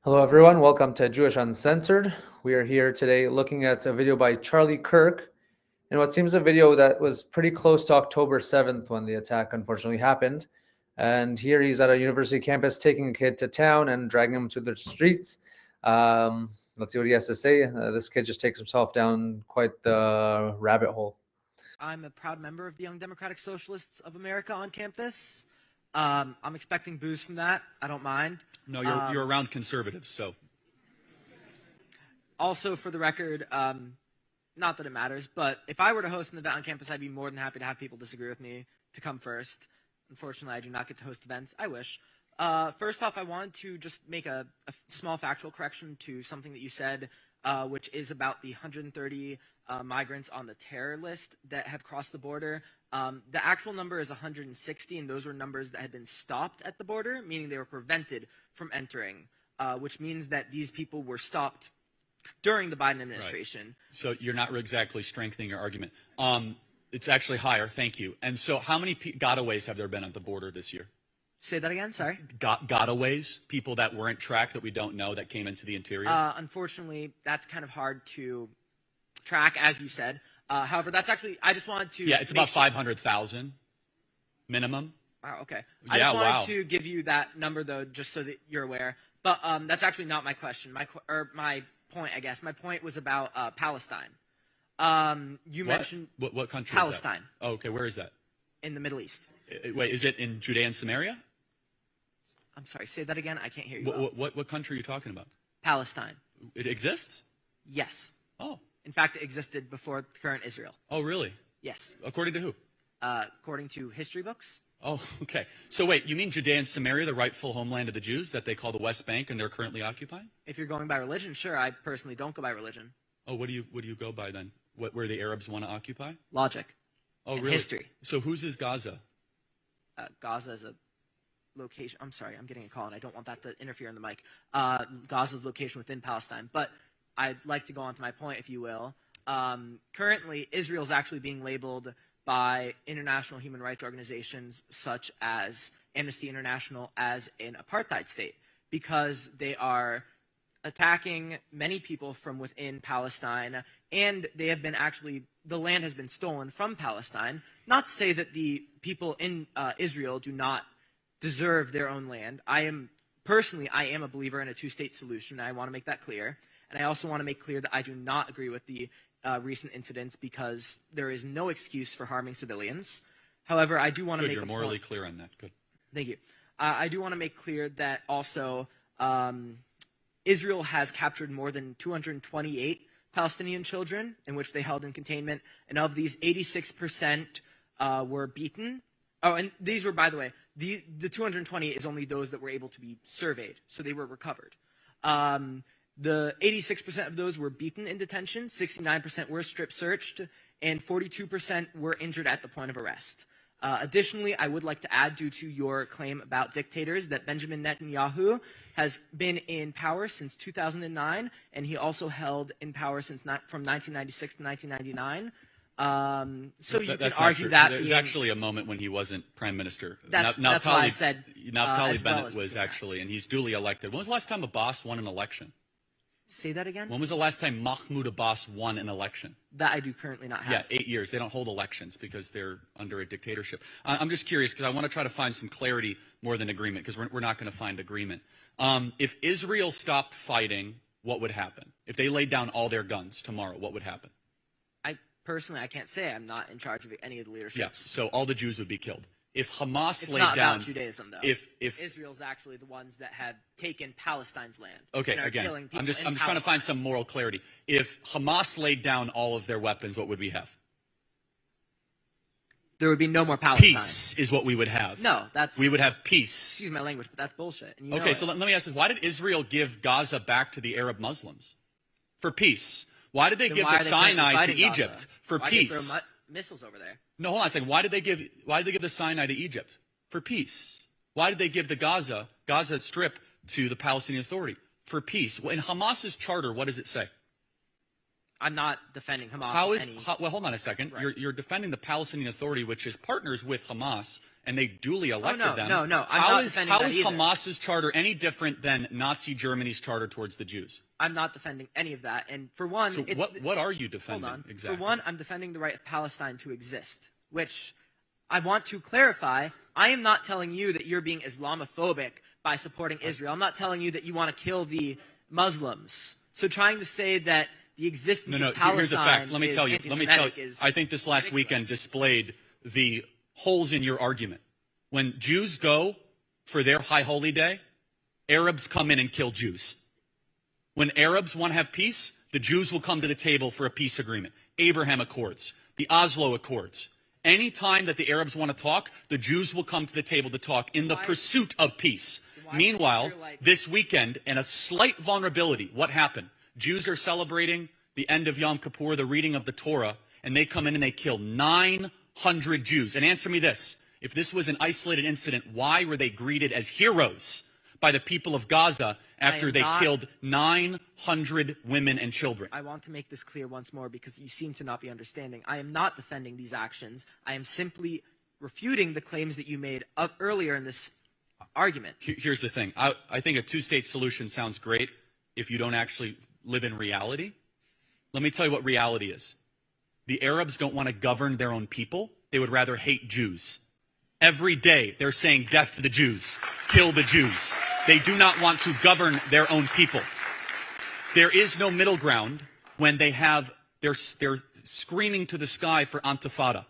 Hello, everyone. Welcome to Jewish Uncensored. We are here today looking at a video by Charlie Kirk, and what seems a video that was pretty close to October 7th when the attack unfortunately happened. And here he's at a university campus taking a kid to town and dragging him to the streets. Let's see what he has to say. This kid just takes himself down quite the rabbit hole. I'm a proud member of the Young Democratic Socialists of America on campus. I'm expecting booze from that. I don't mind. No, you're around conservatives, so. Also, for the record, not that it matters, but if I were to host an event on campus, I'd be more than happy to have people disagree with me to come first. Unfortunately, I do not get to host events. I wish. First off, I wanted to just make a small factual correction to something that you said, which is about the 130 migrants on the terror list that have crossed the border. The actual number is 160, and those were numbers that had been stopped at the border, meaning they were prevented from entering, which means that these people were stopped during the Biden administration. Right. So you're not exactly strengthening your argument. It's actually higher, thank you. And so how many gotaways have there been at the border this year? Say that again, sorry? Gotaways, people that weren't tracked that we don't know that came into the interior? Unfortunately, that's kind of hard to track, as you said. However, that's actually, I just wanted to... Yeah, it's about 500,000 minimum. Wow, okay. Yeah, I just wanted to give you that number, though, just so that you're aware. But that's actually not my question. My point, I guess. My point was about Palestine. You mentioned... What country Palestine. Is that? Oh, okay, where is that? In the Middle East. Wait, is it in Judea and Samaria? I'm sorry, say that again. I can't hear you. What country are you talking about? Palestine. It exists? Yes. Oh. In fact, it existed before current Israel. Oh, really? Yes. According to who? According to history books. Oh, okay. So wait, you mean Judea and Samaria, the rightful homeland of the Jews that they call the West Bank and they're currently occupying? If you're going by religion, sure. I personally don't go by religion. Oh, what do you go by then? Where the Arabs want to occupy? Logic. Oh, and really? History. So whose is Gaza? Gaza is a location. I'm sorry, I'm getting a call, and I don't want that to interfere in the mic. Gaza's location within Palestine. But I'd like to go on to my point, if you will. Currently, Israel is actually being labeled by international human rights organizations such as Amnesty International as an apartheid state because they are attacking many people from within Palestine, and they have been the land has been stolen from Palestine. Not to say that the people in Israel do not deserve their own land. I am a believer in a two-state solution. I want to make that clear. And I also want to make clear that I do not agree with the recent incidents because there is no excuse for harming civilians. However, I do want to make You're morally clear on that. Good. Thank you. I do want to make clear that also Israel has captured more than 228 Palestinian children in which they held in containment. And of these, 86% were beaten. Oh, and these were, by the way, the 220 is only those that were able to be surveyed. So they were recovered. The 86% of those were beaten in detention, 69% were strip searched, and 42% were injured at the point of arrest. Additionally, I would like to add, due to your claim about dictators, that Benjamin Netanyahu has been in power since 2009, and he also held in power from 1996 to 1999. So you can argue that there's actually a moment when he wasn't prime minister. That's why I said Naftali Bennett was actually, and he's duly elected. When was the last time Abbas won an election? Say that again? When was the last time Mahmoud Abbas won an election? That I do currently not have. Yeah, 8 years. They don't hold elections because they're under a dictatorship. I'm just curious because I want to try to find some clarity more than agreement because we're not going to find agreement. If Israel stopped fighting, what would happen? If they laid down all their guns tomorrow, what would happen? Personally, I can't say. I'm not in charge of any of the leadership. Yes, so all the Jews would be killed. If Hamas it's laid not down... about Judaism, though. If Israel's actually the ones that have taken Palestine's land. Okay, and are again, killing people I'm just in trying to find some moral clarity. If Hamas laid down all of their weapons, what would we have? There would be no more Palestine. Peace is what we would have. No, that's... We would have peace. Excuse my language, but that's bullshit. And you okay, so let me ask this. Why did Israel give Gaza back to the Arab Muslims? For peace. Why did they give the Sinai to Egypt? Gaza? For why peace. Did they throw missiles over there? No, hold on a second. Why did they give the Sinai to Egypt? For peace. Why did they give the Gaza Strip to the Palestinian Authority? For peace. Well, in Hamas's charter, what does it say? I'm not defending Hamas. Well, hold on a second. Right. You're defending the Palestinian Authority, which is partners with Hamas, and they duly elected them. No. How I'm is either. Hamas's charter any different than Nazi Germany's charter towards the Jews? I'm not defending any of that. And for one, so what are you defending? Hold on. Exactly. For one, I'm defending the right of Palestine to exist, which I want to clarify. I am not telling you that you're being Islamophobic by supporting Israel. I'm not telling you that you want to kill the Muslims. So trying to say that the existence of Palestine here's a fact. Let me tell you. I think this last ridiculous. weekend displayed the holes in your argument. When Jews go for their high holy day, Arabs come in and kill Jews. When Arabs want to have peace, the Jews will come to the table for a peace agreement. Abraham Accords, the Oslo Accords. Any time that the Arabs want to talk, the Jews will come to the table to talk in the pursuit of peace. Meanwhile, this weekend, in a slight vulnerability, what happened? Jews are celebrating the end of Yom Kippur, the reading of the Torah, and they come in and they kill 900 Jews. And answer me this. If this was an isolated incident, why were they greeted as heroes by the people of Gaza after they killed 900 women and children? I want to make this clear once more because you seem to not be understanding. I am not defending these actions. I am simply refuting the claims that you made earlier in this argument. Here's the thing. I think a two-state solution sounds great if you don't actually live in reality. Let me tell you what reality is. The Arabs don't want to govern their own people. They would rather hate Jews. Every day they're saying death to the Jews, kill the Jews. They do not want to govern their own people. There is no middle ground when they're screaming to the sky for Antifada.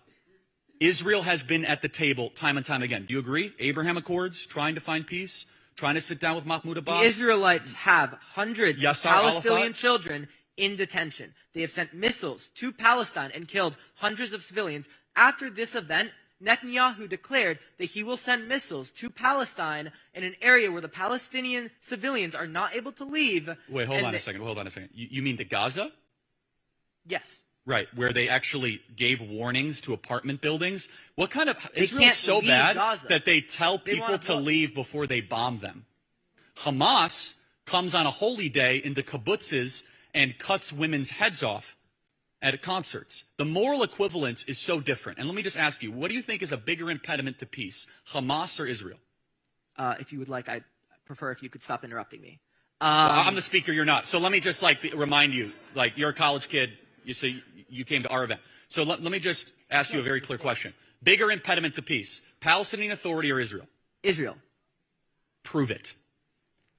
Israel has been at the table time and time again. Do you agree? Abraham Accords, trying to find peace, trying to sit down with Mahmoud Abbas. The Israelites have hundreds of Palestinian children in detention. They have sent missiles to Palestine and killed hundreds of civilians. After this event, Netanyahu declared that he will send missiles to Palestine in an area where the Palestinian civilians are not able to leave. Wait, hold on a second. You mean to Gaza? Yes. Right, where they actually gave warnings to apartment buildings. What kind of Israel's so bad that they tell people to leave before they bomb them? Hamas comes on a holy day into kibbutzes and cuts women's heads off at concerts. The moral equivalence is so different. And let me just ask you, what do you think is a bigger impediment to peace, Hamas or Israel? If you would like, I'd prefer if you could stop interrupting me. Well, I'm the speaker, you're not. So let me just remind you, you're a college kid. You came to our event. So let me just ask you a very clear question. Bigger impediment to peace, Palestinian Authority or Israel? Israel. Prove it.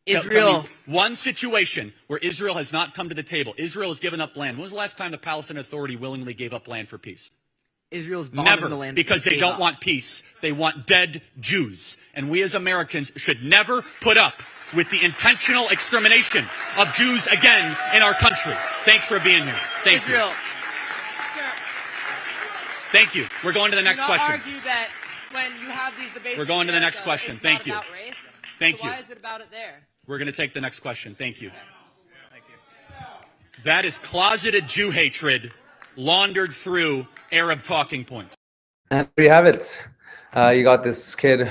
Israel. Tell me one situation where Israel has not come to the table. Israel has given up land. When was the last time the Palestinian Authority willingly gave up land for peace? Israel's bombing the land. Because they don't want peace. They want dead Jews. And we as Americans should never put up with the intentional extermination of Jews again in our country. Thanks for being here. Thank you. Thank you. We're going to the next question. Argue that when you have these debates, we're going to the next question. Thank you. Thank you. Why is it about it there? We're going to take the next question. Thank you. Thank you. That is closeted Jew hatred laundered through Arab talking points. And there you have it. You got this kid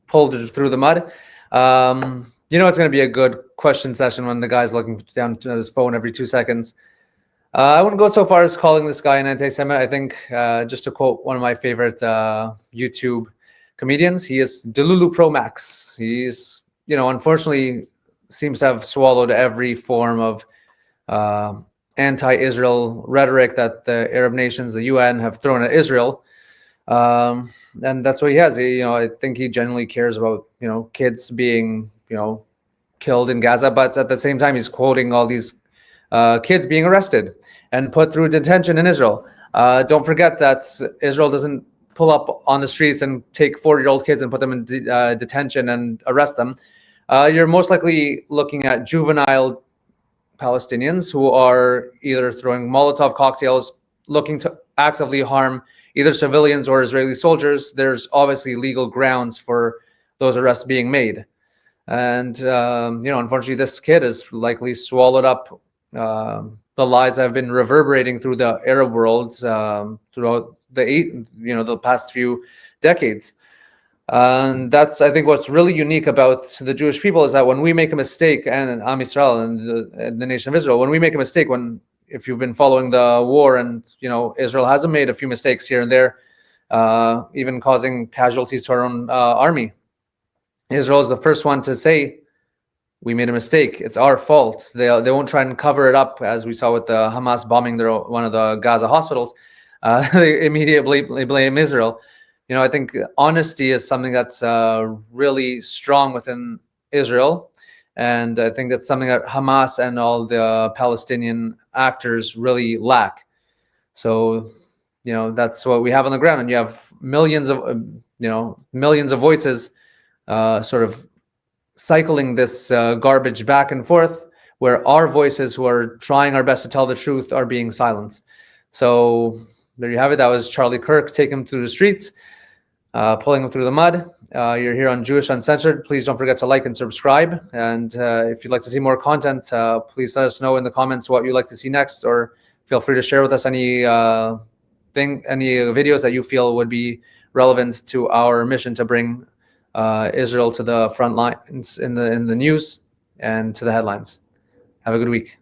pulled it through the mud. It's going to be a good question session when the guy's looking down at his phone every 2 seconds. I wouldn't go so far as calling this guy an anti-Semite. I think, just to quote one of my favorite YouTube comedians, he is Delulu Pro Max. He's, unfortunately seems to have swallowed every form of anti-Israel rhetoric that the Arab nations, the UN, have thrown at Israel. And that's what he has. I think he genuinely cares about, kids being, killed in Gaza. But at the same time, he's quoting all these kids being arrested and put through detention in Israel. Don't forget that Israel doesn't pull up on the streets and take 40-year-old kids and put them in detention and arrest them. You're most likely looking at juvenile Palestinians who are either throwing Molotov cocktails, looking to actively harm either civilians or Israeli soldiers. There's obviously legal grounds for those arrests being made. And, unfortunately, this kid has likely swallowed up the lies that have been reverberating through the Arab world throughout the past few decades. And that's, I think, what's really unique about the Jewish people is that when we make a mistake, and Am Yisrael and the nation of Israel, when we make a mistake, when if you've been following the war, and Israel hasn't made a few mistakes here and there, even causing casualties to our own army. Israel is the first one to say, we made a mistake. It's our fault. They won't try and cover it up, as we saw with the Hamas bombing one of the Gaza hospitals. They immediately blame Israel. I think honesty is something that's really strong within Israel. And I think that's something that Hamas and all the Palestinian actors really lack. So, that's what we have on the ground. And you have millions of voices sort of cycling this garbage back and forth, where our voices, who are trying our best to tell the truth, are being silenced. So there you have it. That was Charlie Kirk taking him through the streets, pulling him through the mud. You're here on Jewish Uncensored. Please don't forget to like and subscribe. And if you'd like to see more content, please let us know in the comments what you'd like to see next, or feel free to share with us any videos that you feel would be relevant to our mission to bring Israel to the front lines in the news and to the headlines. Have a good week.